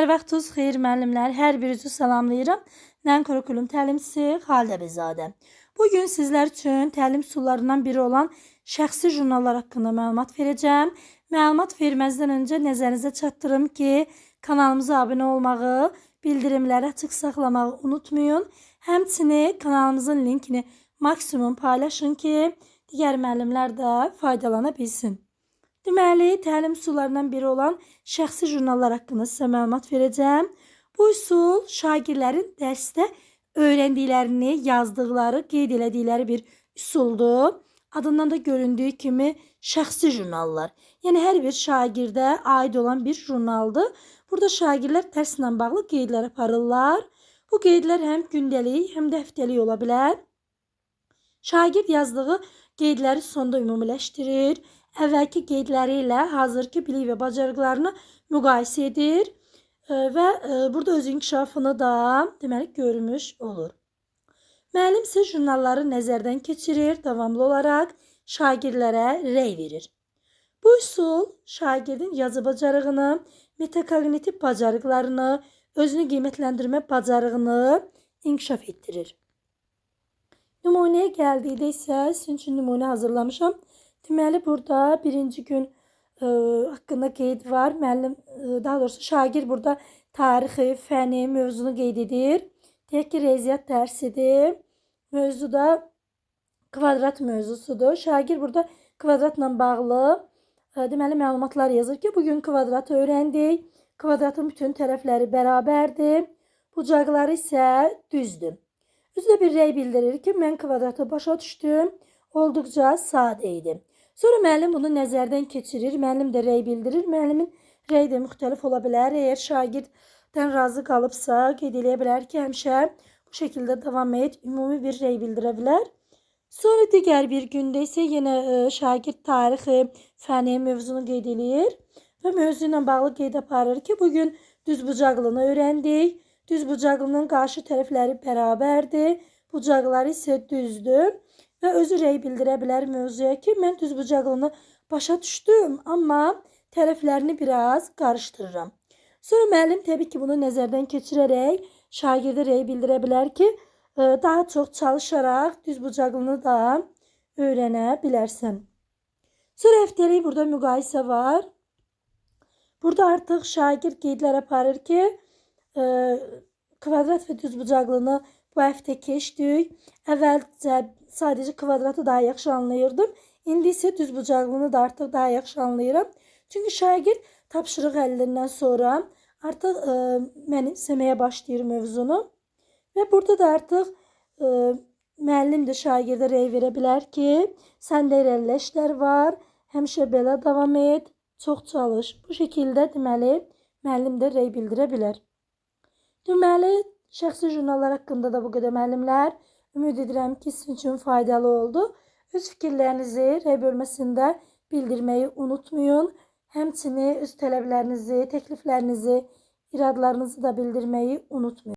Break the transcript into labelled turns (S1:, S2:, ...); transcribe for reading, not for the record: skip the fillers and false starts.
S1: Hər vaxtınız xeyir müəllimlər, hər birinizi salamlayıram. Mən Kurikulum təlimçisi Xalidə Bəzadə. Bugün sizlər üçün təlim üsullarından biri olan şəxsi jurnallar haqqında məlumat verəcəm. Məlumat verməzdən öncə nəzərinizə çatdırım ki, kanalımıza abunə olmağı, bildirimləri açıq saxlamağı unutmayın. Həmçinin kanalımızın linkini maksimum paylaşın ki, digər müəllimlər də faydalana bilsin. Deməli, təlim üsullarından biri olan şəxsi jurnallar haqqında sizə məlumat verəcəm. Bu üsul şagirdlərin dərsdə öyrəndiklərini, yazdıqları, qeyd elədikləri bir üsuldur. Adından da göründüyü kimi şəxsi jurnallar. Yəni, hər bir şagirdə aid olan bir jurnaldır. Burada şagirdlər dərslə bağlı qeydlər aparırlar. Bu qeydlər həm gündəlik, həm də həftəlik ola bilər. Şagird yazdığı qeydləri sonda ümumiləşdirir. Əvvəlki qeydləri ilə hazırki bilik və bacarıqlarını müqayisə edir və burada öz inkişafını da deməli görmüş olur. Müəllim isə jurnalları nəzərdən keçirir, davamlı olaraq şagirdlərə rəy verir. Bu üsul şagirdin yazı bacarığını, metakognitiv bacarıqlarını, özünü qiymətləndirmə bacarığını inkişaf etdirir. Nümunəyə gəldikdə isə sizin üçün nümunə hazırlamışam. Deməli, burada birinci gün haqqında qeyd var. Müəllim, daha doğrusu şagird burada tarixi, fəni, mövzunu qeyd edir. Deyək ki, riyaziyyat dərsidir. Mövzu da kvadrat mövzusudur. Şagird burada kvadratla bağlı deməli məlumatlar yazır ki, bugün kvadratı öyrəndik. Kvadratın bütün tərəfləri bərabərdir. Bucaqları isə düzdür. Üzrə bir rəy bildirir ki, mən kvadratı başa düşdüm. Olduqca sadə idi. Sonra müəllim bunu nəzərdən keçirir. Müəllim də rəy bildirir. Müəllimin rəyi də müxtəlif ola bilər. Əgər şagirddən razı qalıbsa, qeyd eləyə bilər ki, həmişə bu şəkildə davam et, ümumi bir rəy bildirə bilər. Sonra digər bir gündə isə yenə şagird tarixi, fəni, mövzunu qeyd eləyir və mövzu ilə bağlı qeyd aparır ki, bugün düzbucaqlını öyrəndik. Düzbucaqlının qarşı tərəfləri bərabərdir. Bucaqları isə düzdür. Və özü rəy bildirə bilər mövzuya ki, mən düzbucaqlını başa düşdüm, amma tərəflərini biraz qarışdırıram. Sonra müəllim təbii ki, bunu nəzərdən keçirərək şagirdə rəy bildirə bilər ki, daha çox çalışaraq düzbucaqlını da öyrənə bilərsən. Sonra həftəlik burada müqayisə var. Burada artıq şagird qeydlər aparır ki, kvadrat və düzbucaqlını bu həftə keçdik. Əvvəlcə sadəcə kvadratı daha yaxşı anlayırdım. İndi isə düzbucaqlını da artıq daha yaxşı anlayıram. Çünki şagird tapşırıq həllindən sonra artıq mənimsəməyə başlayır mövzunu. Və burada da artıq müəllim də şagirdə rəy verə bilər ki, səndə irəlilə işlər var, həmişə belə davam et, çox çalış. Bu şəkildə deməli müəllim də rəy bildirə bilər. Deməli, şəxsi jurnallar haqqında da bu qədər müəllimlər. Ümid edirəm ki, sizin üçün faydalı oldu. Öz fikirlərinizi rəy bölməsində bildirməyi unutmayın. Həmçinin öz tələblərinizi, təkliflərinizi, iradlarınızı da bildirməyi unutmayın.